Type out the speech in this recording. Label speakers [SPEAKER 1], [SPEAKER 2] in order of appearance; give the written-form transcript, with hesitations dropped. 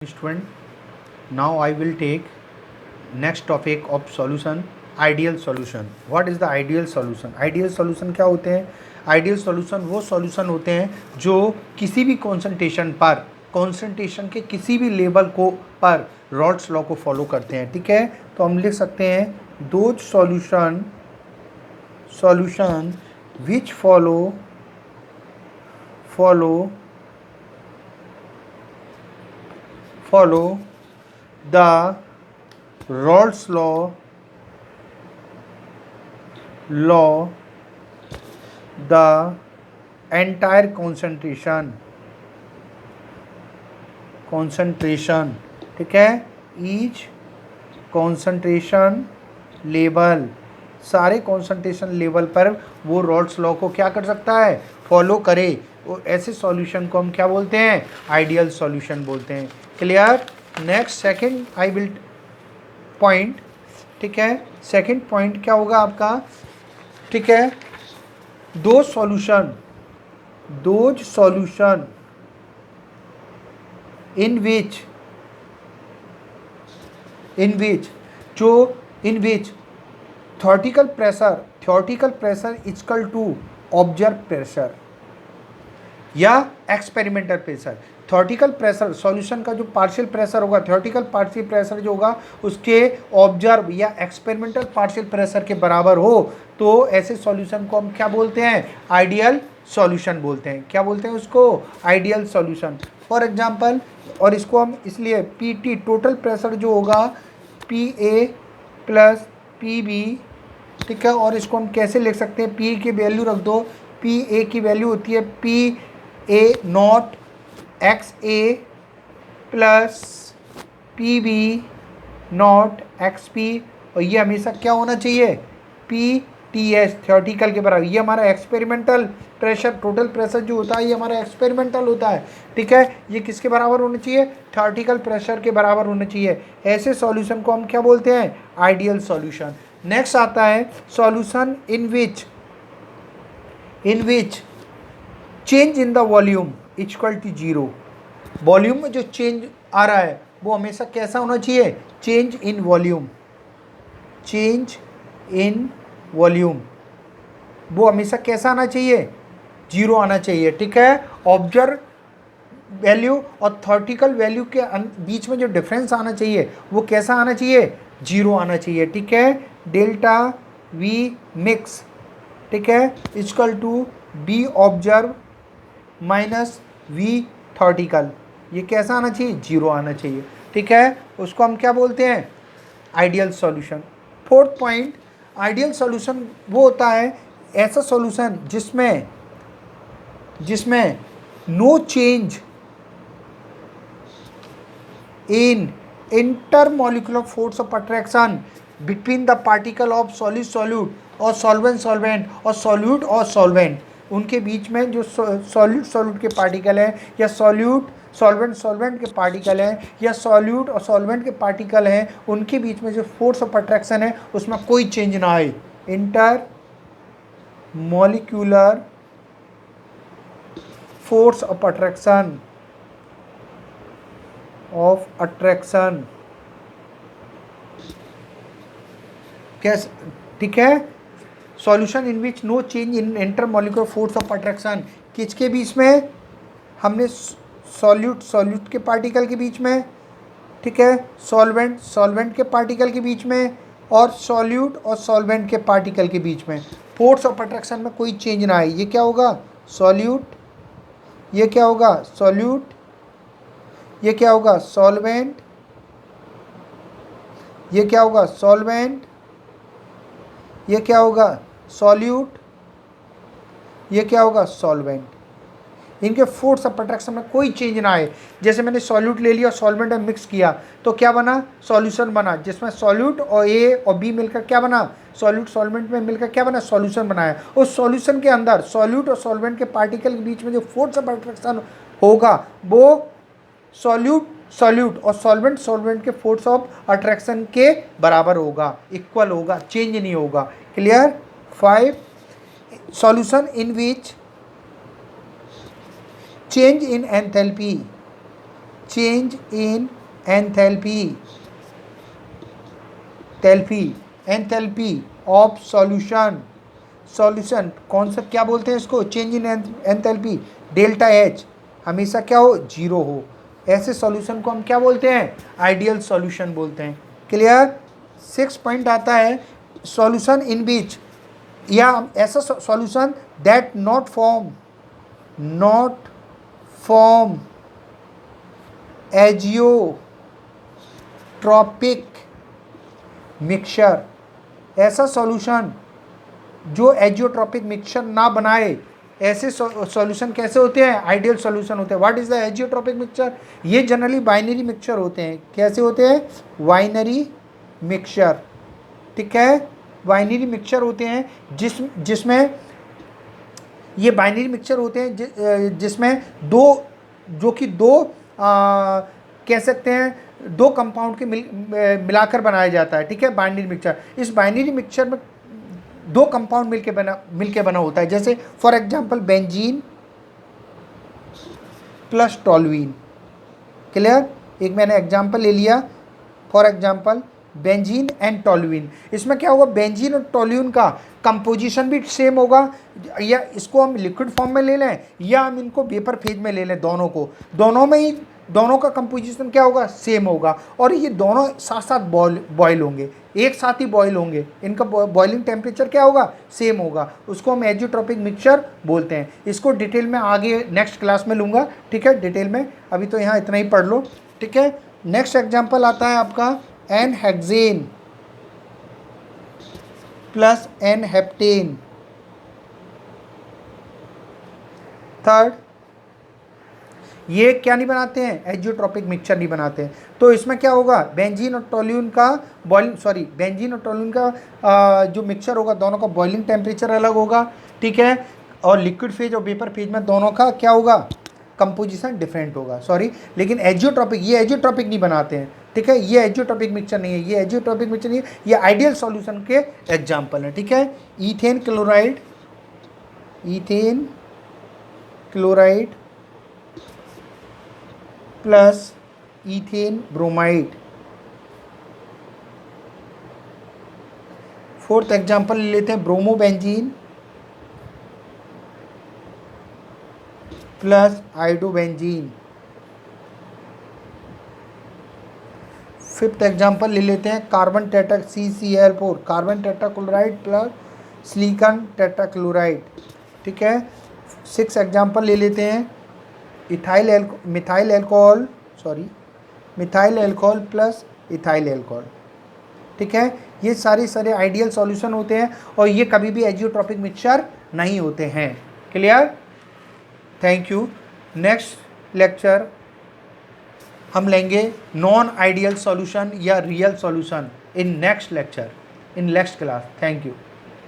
[SPEAKER 1] Student, now I will take next topic of solution, ideal solution. What is the ideal solution? Ideal solution क्या होते हैं? Ideal solution वो solution होते हैं जो किसी भी concentration के किसी भी लेवल को पर रॉल्स लॉ को फॉलो करते हैं. ठीक है, तो हम लिख सकते हैं those solution which follow the Rolle's law, the entire concentration, ठीक है, each concentration level, सारे concentration level पर वो Rolle's law को क्या कर सकता है, फॉलो करे. ऐसे सॉल्यूशन को हम क्या बोलते हैं, आइडियल सॉल्यूशन बोलते हैं. Clear. Next second I will point. ठीक है, सेकंड पॉइंट क्या होगा आपका. ठीक है, दो solution in which theoretical pressure equal to observed pressure या experimental pressure. Theoretical pressure solution का जो पार्शियल प्रेशर होगा, थ्योरेटिकल पार्शियल प्रेशर जो होगा उसके ऑब्जर्व या एक्सपेरिमेंटल पार्शियल प्रेशर के बराबर हो, तो ऐसे सॉल्यूशन को हम क्या बोलते हैं, आइडियल सॉल्यूशन बोलते हैं. क्या बोलते हैं उसको, आइडियल सॉल्यूशन. फॉर एग्जांपल, और इसको हम इसलिए पीटी टोटल प्रेशर जो होगा पी प्लस पी. ठीक है, और इसको हम कैसे लिख सकते हैं, पी की वैल्यू रख दो. पी की वैल्यू होती है p a naught x a plus p b naught x p, और ये हमेशा क्या होना चाहिए, पी टी एस थ्योरेटिकल के बराबर. ये हमारा एक्सपेरिमेंटल प्रेशर, टोटल प्रेशर जो होता है ये हमारा एक्सपेरिमेंटल होता है. ठीक है, ये किसके बराबर होना चाहिए, थ्योरेटिकल प्रेशर के बराबर होना चाहिए. ऐसे सॉल्यूशन को हम क्या बोलते हैं, आइडियल सॉल्यूशन. नेक्स्ट आता है solution in which change in the volume equal to zero. Volume में जो चेंज आ रहा है वो हमेशा कैसा होना चाहिए, चेंज इन वॉल्यूम वो हमेशा कैसा आना चाहिए, जीरो आना चाहिए. ठीक है, ऑब्जर्व वैल्यू और थ्योरेटिकल वैल्यू के बीच में जो डिफरेंस आना चाहिए वो कैसा आना चाहिए, जीरो आना चाहिए. ठीक है, डेल्टा वी मिक्स, ठीक है, equal to b observe minus v theoretical. ये कैसा आना चाहिए, जीरो आना चाहिए. ठीक है, उसको हम क्या बोलते हैं, ideal solution. Fourth point, ideal solution वो होता है ऐसा सॉल्यूशन जिसमें no change in intermolecular force of attraction between the particle of solute और सॉल्वेंट और सॉल्वेंट. उनके बीच में जो सॉल्यूट के पार्टिकल हैं या सॉल्वेंट के पार्टिकल हैं या सॉल्यूट और सॉल्वेंट के पार्टिकल हैं, उनके बीच में जो फोर्स ऑफ अट्रैक्शन है उसमें कोई चेंज ना आए. Intermolecular force of attraction कैसे. ठीक है, solution in which no change in intermolecular force of attraction, किसके बीच में, हमने सॉल्यूट के पार्टिकल के बीच में. ठीक है, सॉल्वेंट के पार्टिकल के बीच में और सॉल्यूट और सॉल्वेंट के पार्टिकल के बीच में फोर्स ऑफ अट्रैक्शन में कोई चेंज ना आए. ये क्या होगा, सॉल्यूट. ये क्या होगा, सॉल्यूट. ये क्या होगा, सॉल्वेंट. ये क्या होगा, सॉल्वेंट. ये क्या होगा, सॉल्यूट. ये क्या होगा, सॉल्वेंट. इनके फोर्स ऑफ अट्रैक्शन में कोई चेंज ना आए. जैसे मैंने सॉल्यूट ले लिया और सॉल्वेंट में मिक्स किया तो क्या बना, सॉल्यूशन बना, जिसमें सॉल्यूट और ए और बी मिलकर क्या बना, सॉल्यूट सॉल्वेंट में मिलकर क्या बना, सॉल्यूशन बनाया. उस सॉल्यूशन के अंदर सॉल्यूट और सॉल्वेंट के पार्टिकल के बीच में जो फोर्स ऑफ अट्रैक्शन होगा वो सॉल्यूट और सॉल्वेंट के फोर्स ऑफ अट्रैक्शन के बराबर होगा, इक्वल होगा, चेंज नहीं होगा. Clear. 5 solution in which change in enthalpy change in enthalpy, enthalpy of solution, solution कौन सा क्या बोलते हैं इसको, change in enthalpy, delta H हमेशा क्या हो, जीरो हो, ऐसे सॉल्यूशन को हम क्या बोलते हैं, आइडियल सॉल्यूशन बोलते हैं। क्लियर। 6 पॉइंट आता है, सॉल्यूशन इन बीच, या ऐसा solution that not form azeotropic mixture, ऐसा सॉल्यूशन जो एजियोट्रॉपिक मिक्सचर ना बनाए, ऐसे सॉल्यूशन कैसे होते हैं, आइडियल सॉल्यूशन होते हैं। What is the azeotropic mixture, ये जनरली बाइनरी मिक्सचर होते हैं। कैसे होते हैं, बाइनरी मिक्सचर, ठीक है, बाइनरी मिक्सचर होते हैं जिसमें ये बाइनरी मिक्सचर होते हैं जिसमें दो कह सकते हैं दो कंपाउंड के मिलाकर बनाया जाता है, ठीक है, बाइनरी मिक्सचर। इस बाइनरी मिक्सचर में दो कंपाउंड मिलके बना होता है, जैसे for example benzene plus toluene. Clear. एक मैंने एग्जांपल ले लिया, for example benzene and toluene. इसमें क्या होगा, बेंजीन और टॉल्यूइन का कंपोजिशन भी सेम होगा, या इसको हम लिक्विड फॉर्म में ले लें या हम इनको वेपर फेज में ले लें, दोनों का कंपोजिशन क्या होगा, सेम होगा, और ये दोनों साथ साथ बॉयल होंगे, एक साथ ही बॉयल होंगे, इनका बॉइलिंग टेम्परेचर क्या होगा, सेम होगा, उसको हम एजियोट्रॉपिक मिक्सचर बोलते हैं। इसको डिटेल में आगे नेक्स्ट क्लास में लूँगा, ठीक है, डिटेल में, अभी तो यहाँ इतना ही पढ़ लो, ठीक है। नेक्स्ट एग्जाम्पल आता है आपका n hexane plus n heptane. Third, ये क्या नहीं बनाते हैं, एजियोट्रॉपिक मिक्सचर नहीं बनाते हैं। तो इसमें क्या होगा, बेंजीन और टॉल्यूइन का जो मिक्सचर होगा, दोनों का बॉइलिंग टेम्परेचर अलग होगा, ठीक है, और लिक्विड फेज और वेपर फेज में दोनों का क्या होगा, कंपोजिशन डिफरेंट होगा, सॉरी। लेकिन ये एजियोट्रॉपिक नहीं बनाते हैं, ठीक है, ये एजियोट्रॉपिक मिक्सचर नहीं है, ये एजियोट्रॉपिक मिक्सचर नहीं है, ये आइडियल सॉल्यूशन के एग्जाम्पल है, ठीक है। Ethane chloride plus ethane bromide. Fourth example ले लेते हैं, bromobenzene plus iodobenzene. Fifth example ले लेते हैं, carbon tetra CCl4, carbon tetrachloride plus silicon tetrachloride, ठीक है। सिक्स एग्जांपल ले लेते हैं, methyl alcohol plus ethyl alcohol, ठीक है। ये सारे आइडियल सॉल्यूशन होते हैं और ये कभी भी एजियोट्रॉपिक मिक्सचर नहीं होते हैं। Clear. Thank you. Next lecture हम लेंगे नॉन आइडियल सॉल्यूशन या real solution in next lecture, in next class. Thank you.